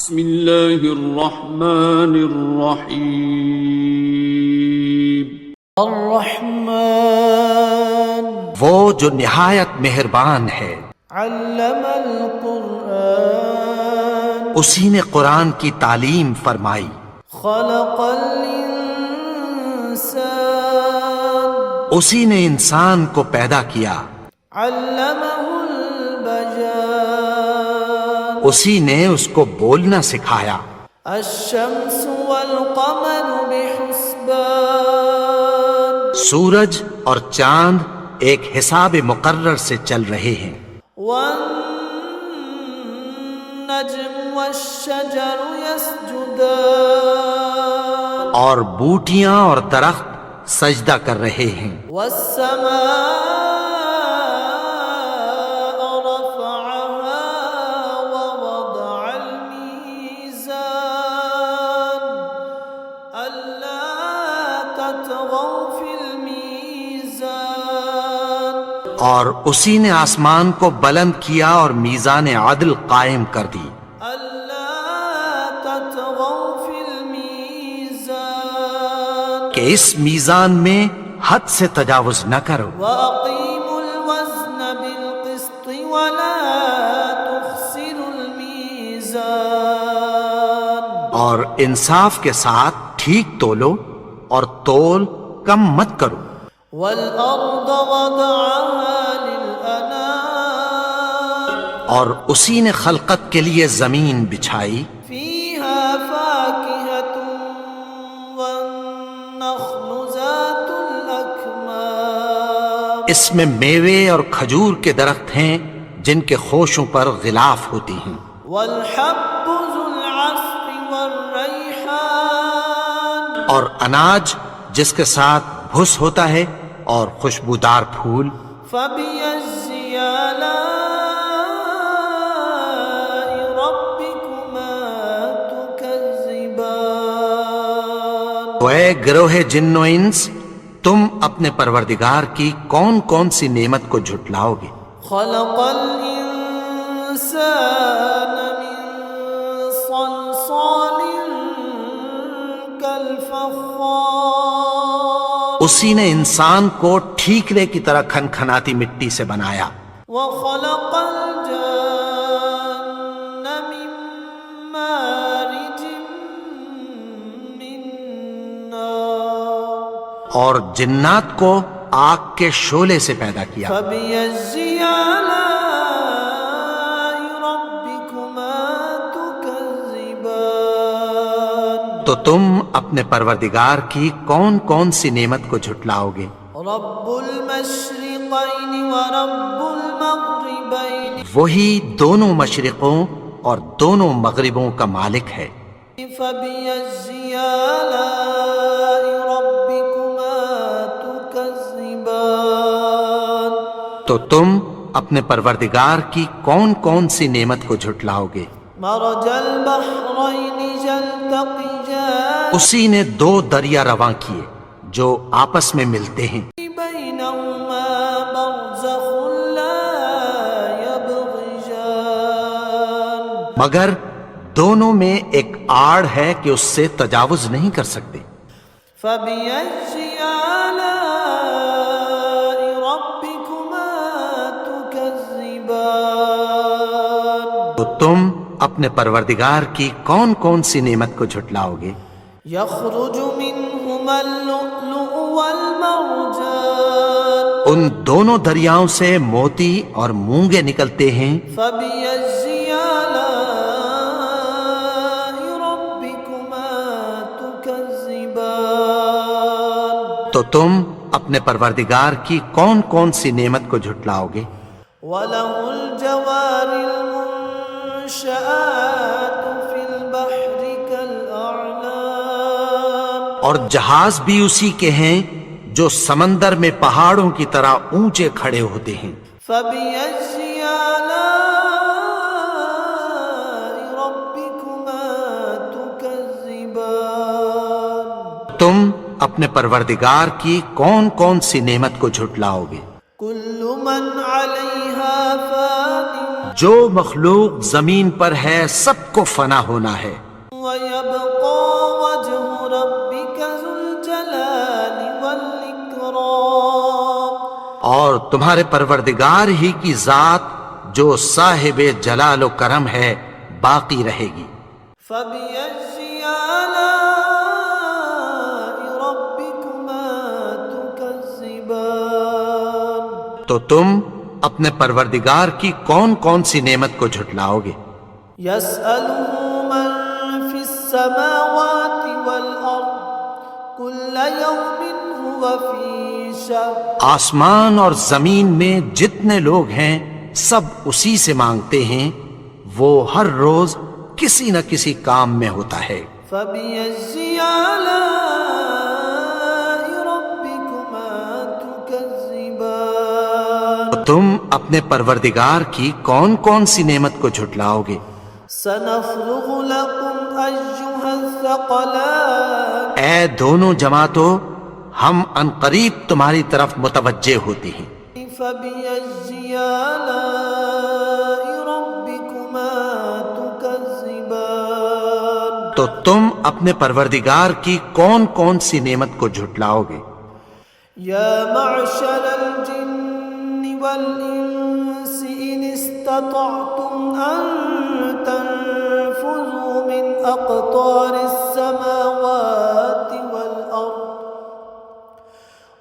بسم اللہ الرحمن الرحیم۔ الرحمن، وہ جو نہایت مہربان ہے۔ علم القرآن، اسی نے قرآن کی تعلیم فرمائی۔ خلق الانسان، اسی نے انسان کو پیدا کیا۔ علمہ البیان، اسی نے اس کو بولنا سکھایا۔ الشمس والقمر بحسبان، سورج اور چاند ایک حساب مقرر سے چل رہے ہیں۔ والنجم والشجر يسجدان، اور بوٹیاں اور درخت سجدہ کر رہے ہیں۔ والسماء رفعها ووضع الميزان، ألا تطغوا في الميزان، اور اسی نے آسمان کو بلند کیا اور میزان عدل قائم کر دی۔ ألا تطغوا في الميزان، کہ اس میزان میں حد سے تجاوز نہ کرو۔ وأقيموا الوزن بالقسط ولا تخسروا الميزان، اور انصاف کے ساتھ ٹھیک تولو اور تول کم مت کرو۔ والأرض وضعها للأنام، اور اسی نے خلقت کے لیے زمین بچھائی۔ فيها فاكهة والنخل ذات الأكمام، اس میں میوے اور کھجور کے درخت ہیں جن کے خوشوں پر غلاف ہوتی ہیں۔ والحب ذو العصف والريحان، اور اناج جس کے ساتھ بھس ہوتا ہے اور خوشبودار پھول۔ فبأي آلاء ربكما تكذبان، تو اے گروہ جن و انس، تم اپنے پروردگار کی کون کون سی نعمت کو جھٹلاؤ گے؟ خلق الإنسان من صلصال كالفخار، اسی نے انسان کو ٹھیکرے کی طرح کھنکھناتی مٹی سے بنایا۔ وخلق الجان من مارج من نار، اور جنات کو آگ کے شعلے سے پیدا کیا۔ فبأي آلاء ربكما تكذبان، تو تم اپنے پروردگار کی کون کون سی نعمت کو جھٹلاؤ گے؟ رب المشرقين ورب المغربين، وہی دونوں مشرقوں اور دونوں مغربوں کا مالک ہے۔ فبأي آلاء ربكما تكذبان، تو تم اپنے پروردگار کی کون کون سی نعمت کو جھٹلاؤ گے؟ مرج البحرين يلتقيان، اسی نے دو دریا رواں کیے جو آپس میں ملتے ہیں، بينهما برزخ لا يبغيان، مگر دونوں میں ایک آڑ ہے کہ اس سے تجاوز نہیں کر سکتے۔ فبأي آلاء ربكما تكذبان، تو تم اپنے پروردگار کی کون کون سی نعمت کو جھٹلاؤ گے؟ يخرج منهما اللؤلؤ والمرجان، ان دونوں دریاؤں سے موتی اور مونگے نکلتے ہیں۔ فبأي آلاء ربكما تكذبان، تو تم اپنے پروردگار کی کون کون سی نعمت کو جھٹلاؤ گے؟ وله الجوار المنشآت في البحر كالأعلام، اور جہاز بھی اسی کے ہیں جو سمندر میں پہاڑوں کی طرح اونچے کھڑے ہوتے ہیں۔ فبأي آلاء ربكما تكذبان، تم اپنے پروردگار کی کون کون سی نعمت کو جھٹلاؤ گے؟ كل من عليها فان، جو مخلوق زمین پر ہے سب کو فنا ہونا ہے، وَيَبْقَى وَجْهُ رَبِّكَ ذُو الْجَلَالِ وَالْإِكْرَامِ اور تمہارے پروردگار ہی کی ذات جو صاحب جلال و کرم ہے باقی رہے گی۔ فَبِأَيِّ آلَاءِ رَبِّكُمَا تُكَذِّبَانِ تو تم اپنے پروردگار کی کون کون سی نعمت کو جھٹلاؤ گے؟ يَسْأَلُهُ مَن فِي السَّمَاوَاتِ وَالْأَرْضِ كُلَّ يَوْمٍ هُوَ فِي شَأْنٍ آسمان اور زمین میں جتنے لوگ ہیں سب اسی سے مانگتے ہیں، وہ ہر روز کسی نہ کسی کام میں ہوتا ہے۔ فَبِأَيِّ آلَاءِ رَبِّكُمَا تُكَذِّبَانِ تم اپنے پروردگار کی کون کون سی نعمت کو جھٹلاؤ گے؟ سَنَفْرُغُ لَكُمْ أَيُّهَا الثَّقَلَانِ اے دونوں جماعتوں، ہم عنقریب تمہاری طرف متوجہ ہوتے ہیں۔ فَبِأَيِّ آلَاءِ رَبِّكُمَا تُكَذِّبَانِ تو تم اپنے پروردگار کی کون کون سی نعمت کو جھٹلاؤ گے؟ يَا مَعْشَرَ الْجِنِّ وَالْإِنسِ إِنِ اسْتَطَعْتُمْ أَن تَنفُذُوا مِنْ أَقْطَارِ السَّمَاوَاتِ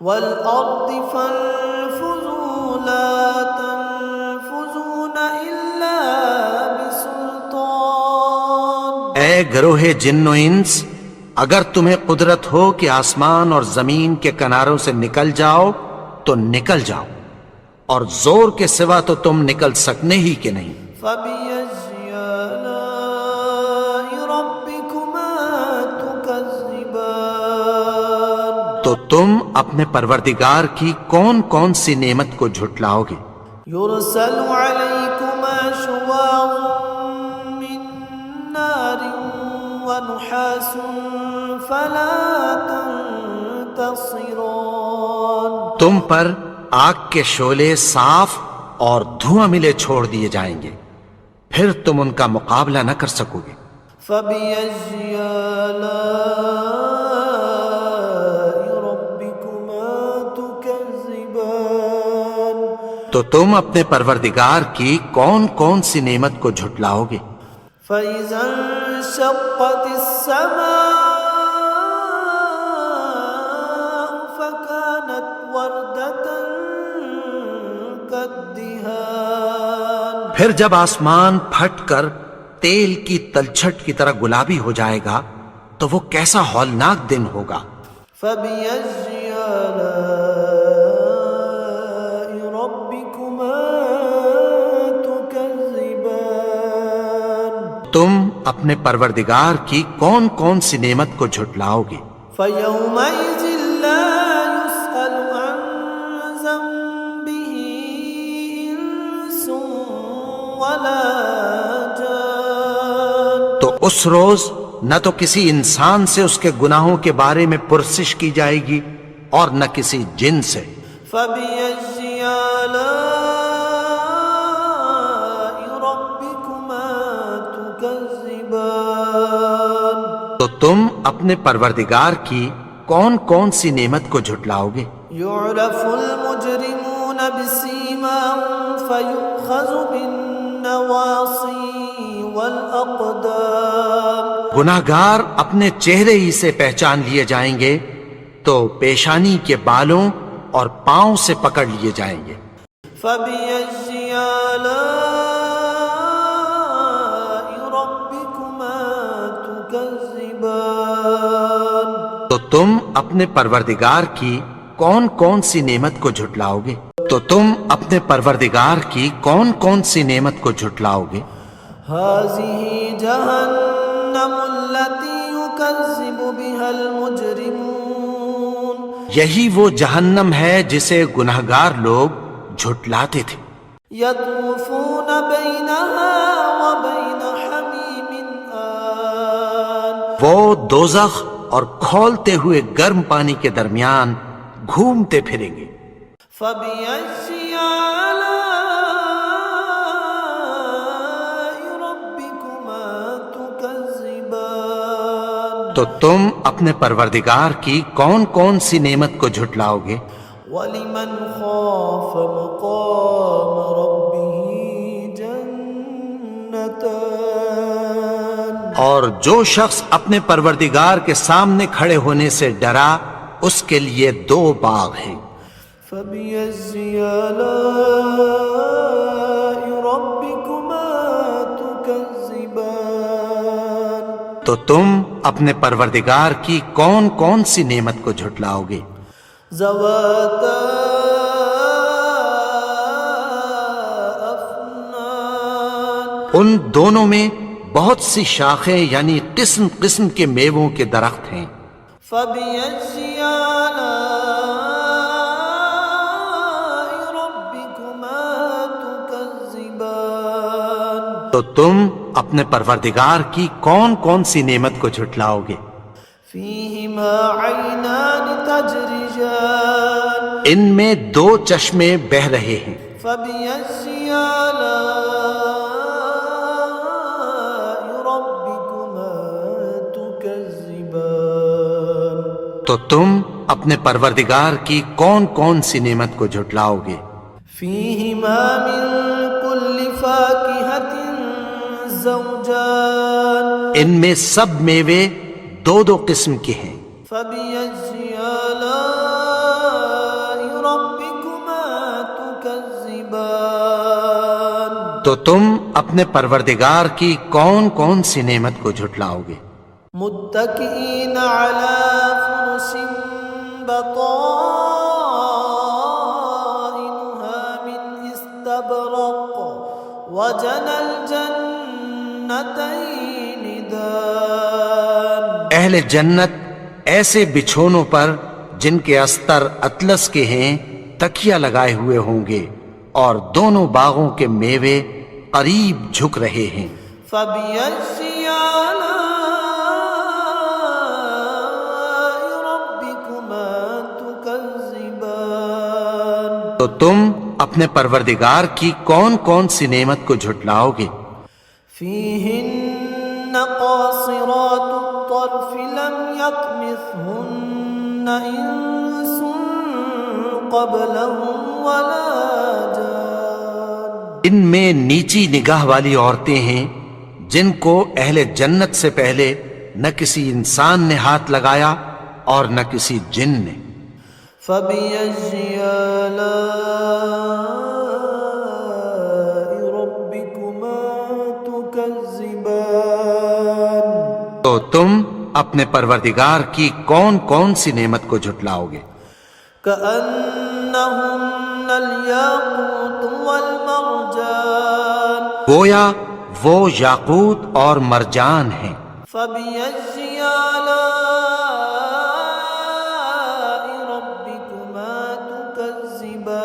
وَالْأَرْضِ فَانفُذُوا لَا تَنفُذُونَ إِلَّا بِسُلْطَانٍ اے گروہ جن و انس، اگر تمہیں قدرت ہو کہ آسمان اور زمین کے کناروں سے نکل جاؤ تو نکل جاؤ، اور زور کے سوا تو تم نکل سکنے ہی کہ نہیں۔ فَبِأَيِّ آلَاءِ رَبِّكُمَا تُكَذِّبَانِ تو تم اپنے پروردگار کی کون کون سی نعمت کو جھٹلاؤ گے؟ يُرْسَلُ عَلَيْكُمَا شُوَاظٌ مِّن نَّارٍ وَنُحَاسٌ فَلَا تَنتَصِرَانِ تم پر آگ کے شعلے صاف اور دھواں ملے چھوڑ دیے جائیں گے، پھر تم ان کا مقابلہ نہ کر سکو گے۔ فَبِأَيِّ آلَاءِ رَبِّكُمَا تُكَذِّبَانِ تو تم اپنے پروردگار کی کون کون سی نعمت کو جھٹلاؤ گے؟ فَإِذَا انشَقَّتِ السَّمَاءُ فَكَانَتْ وَرْدَةً كَالدِّهَانِ پھر جب آسمان پھٹ کر تیل کی تلچھٹ کی طرح گلابی ہو جائے گا تو وہ کیسا ہولناک دن ہوگا۔ فَبِأَيِّ آلَاءِ رَبِّكُمَا تُكَذِّبَانِ تم اپنے پروردگار کی کون کون سی نعمت کو جھٹلاؤ گے؟ فَيَوْمَئِذٍ لَا يُسْأَلُ عَن ذَنبِهِ إِنسٌ وَلَا جَانٌ تو اس روز نہ تو کسی انسان سے اس کے گناہوں کے بارے میں پرسش کی جائے گی اور نہ کسی جن سے۔ فَبِأَيِّ آلَاءِ رَبِّكُمَا تُكَذِّبَانِ تو تم اپنے پروردگار کی کون کون سی نعمت کو جھٹلاؤ گے؟ يُعْرَفُ الْمُجْرِمُونَ بِسِيمَاهُمْ فَيُؤْخَذُ بِالنَّوَاصِي وَالْأَقْدَامِ گناہگار اپنے چہرے ہی سے پہچان لیے جائیں گے تو پیشانی کے بالوں اور پاؤں سے پکڑ لیے جائیں گے۔ فَبِأَيِّ آلَاءِ رَبِّكُمَا تُكَذِّبَانِ تو تم اپنے پروردگار کی کون کون سی نعمت کو جھٹلاؤ گے؟ تو تم اپنے پروردگار کی کون کون سی نعمت کو جھٹلاؤ گے؟ هَذِهِ جَهَنَّمُ الَّتِي يُكَذِّبُ بِهَا الْمُجْرِمُونَ یہی وہ جہنم ہے جسے گناہگار لوگ جھٹلاتے تھے۔ يَطُوفُونَ بَيْنَهَا وَبَيْنَ حَمِيمٍ آن وہ دوزخ اور کھولتے ہوئے گرم پانی کے درمیان گھومتے پھریں گے۔ فَبِأَيِّ آلَاءِ تو تم اپنے پروردگار کی کون کون سی نعمت کو جھٹلاؤ گے؟ وَلِمَنْ خَافَ مَقَامَ رَبِّهِ جَنَّتَانِ اور جو شخص اپنے پروردگار کے سامنے کھڑے ہونے سے ڈرا اس کے لیے 2 باغ ہیں۔ فَبِأَيِّ آلَاءِ رَبِّكُمَا تُكَذِّبَانِ تو تم اپنے پروردگار کی کون کون سی نعمت کو جھٹلاؤ گے؟ ذَوَاتَا أَفْنَانٍ ان دونوں میں بہت سی شاخیں یعنی قسم قسم کے میووں کے درخت ہیں۔ فَبِأَيِّ آلَاءِ رَبِّكُمَا تُكَذِّبَانِ تو تم اپنے پروردگار کی کون کون سی نعمت کو جھٹلاؤ گے؟ فِيهِمَا عَيْنَانِ تَجْرِيَانِ ان میں 2 چشمے بہہ رہے ہیں۔ فَبِأَيِّ آلَاءِ رَبِّكُمَا تُكَذِّبَانِ تو تم اپنے پروردگار کی کون کون سی نعمت کو جھٹلاؤ گے؟ فِيهِمَا مِن كُلِّ فَاكِهَةٍ زَوْجَانِ ان میں سب میوے 2 قسم کے ہیں۔ فَبِأَيِّ آلَاءِ رَبِّكُمَا تُكَذِّبَانِ تو تم اپنے پروردگار کی کون کون سی نعمت کو جھٹلاؤ گے؟ متكئين على فرش بطائنها من استبرق وجنى الجنتين دان اہل جنت ایسے بچھونوں پر جن کے استر اطلس کے ہیں تکیہ لگائے ہوئے ہوں گے اور دونوں باغوں کے میوے قریب جھک رہے ہیں۔ فَبِأَيِّ آلَاءِ رَبِّكُمَا تُكَذِّبَانِ تو تم اپنے پروردگار کی کون کون سی نعمت کو جھٹلاؤ گے؟ فِيهِنَّ قَاصِرَاتُ الطَّرْفِ لَمْ يَطْمِثْهُنَّ إِنسٌ قَبْلَهُمْ وَلَا جَانٌ ان میں نیچی نگاہ والی عورتیں ہیں جن کو اہل جنت سے پہلے نہ کسی انسان نے ہاتھ لگایا اور نہ کسی جن نے۔ فَبِأَيِّ آلَاءِ رَبِّكُمَا تُكَذِّبَانِ تو تم اپنے پروردگار کی کون کون سی نعمت کو جھٹلاؤ گے؟ كَأَنَّهُنَّ الْيَاقُوتُ وَالْمَرْجَانُ گویا وہ یاقوت اور مرجان ہیں۔ فَبِأَيِّ آلَاءِ رَبِّكُمَا تُكَذِّبَانِ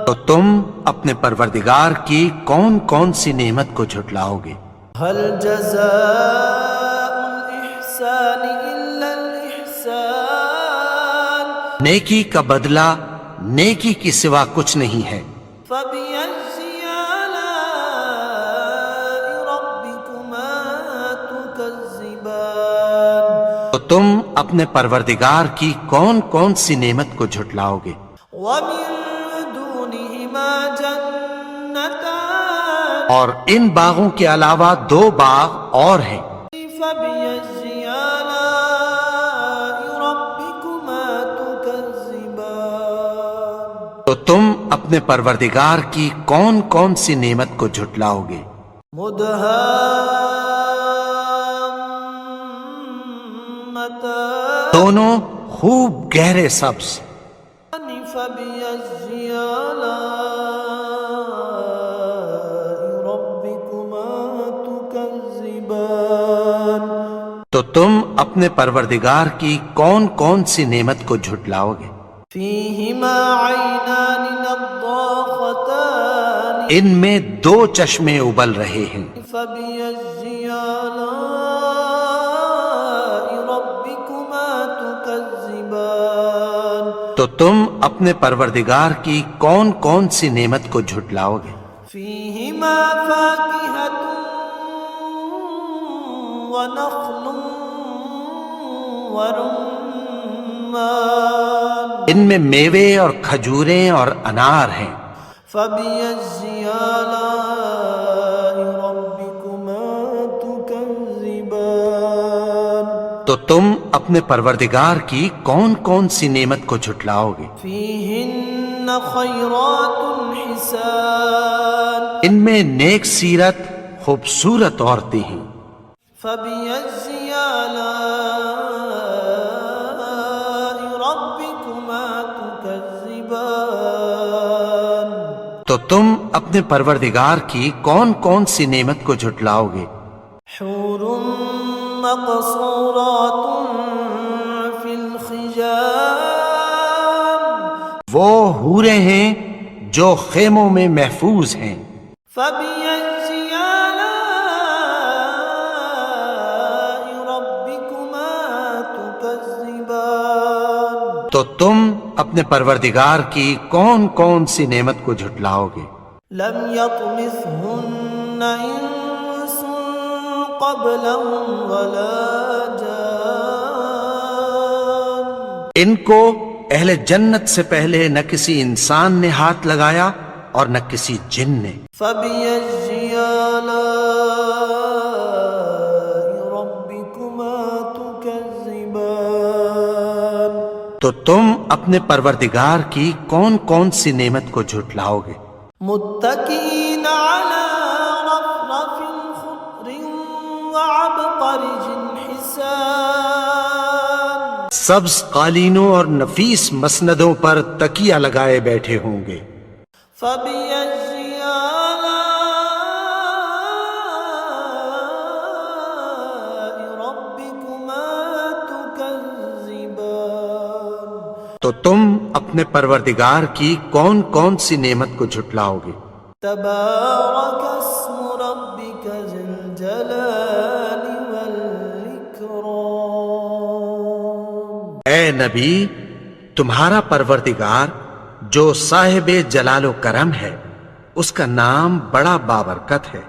تو تم اپنے پروردگار کی کون کون سی نعمت کو جھٹلاؤ گے؟ هَلْ جَزَاءُ الْإِحْسَانِ إِلَّا الْإِحْسَانُ نیکی کا بدلہ نیکی کی سوا کچھ نہیں ہے۔ فَبِأَيِّ آلَاءِ رَبِّكُمَا تُكَذِّبَانِ تو تم اپنے پروردگار کی کون کون سی نعمت کو جھٹلاؤ گے؟ وَمِن دُونِهِمَا جَنَّتَانِ اور ان باغوں کے علاوہ 2 باغ اور ہیں۔ فَبِأَيِّ آلَاءِ رَبِّكُمَا تُكَذِّبَانِ تو تم اپنے پروردگار کی کون کون سی نعمت کو جھٹلاؤ گے؟ مُدْهَامَّتَانِ دونوں خوب گہرے سبز۔ فَبِأَيِّ آلَاءِ رَبِّكُمَا تُكَذِّبَانِ تو تم اپنے پروردگار کی کون کون سی نعمت کو جھٹلاؤ گے؟ فِيهِمَا عَيْنَانِ نَضَّاخَتَانِ ان میں 2 چشمے ابل رہے ہیں۔ فَبِأَيِّ آلَاءِ رَبِّكُمَا تُكَذِّبَانِ تو تم اپنے پروردگار کی کون کون سی نعمت کو جھٹلاؤ گے؟ فِيهِمَا فَاكِهَةٌ وَنَخْلٌ ورمان ان میں میوے اور کھجوریں اور انار ہیں۔ فبأي آلاء ربكما تكذبان تو تم اپنے پروردگار کی کون کون سی نعمت کو جھٹلاؤ گے؟ فيهن خيرات حسان ان میں نیک سیرت خوبصورت عورتیں ہیں۔ فبأي آلاء ربكما تكذبان تو تم اپنے پروردگار کی کون کون سی نعمت کو جھٹلاؤ گے؟ حور مقصورات في الخيام وہ حوریں ہیں جو خیموں میں محفوظ ہیں۔ فبأي آلاء ربكما تكذبان تو تم اپنے پروردگار کی کون کون سی نعمت کو جھٹلاؤ گے؟ لم يطمثهن انس قبلهم ولا جان ان کو اہل جنت سے پہلے نہ کسی انسان نے ہاتھ لگایا اور نہ کسی جن نے۔ فبأي آلاء ربكما تكذبان تو تم اپنے پروردگار کی کون کون سی نعمت کو جھٹلاؤ گے؟ متكئين على رفرف خضر وعبقرج حسان سبز قالینوں اور نفیس مسندوں پر تکیہ لگائے بیٹھے ہوں گے۔ فبأي آلاء ربكما تكذبان تو تم اپنے پروردگار کی کون کون سی نعمت کو جھٹلاؤ گے؟ تبارك اسم ربك ذي الجلال والإكرام اے نبی، تمہارا پروردگار جو صاحب جلال و کرم ہے، اس کا نام بڑا بابرکت ہے۔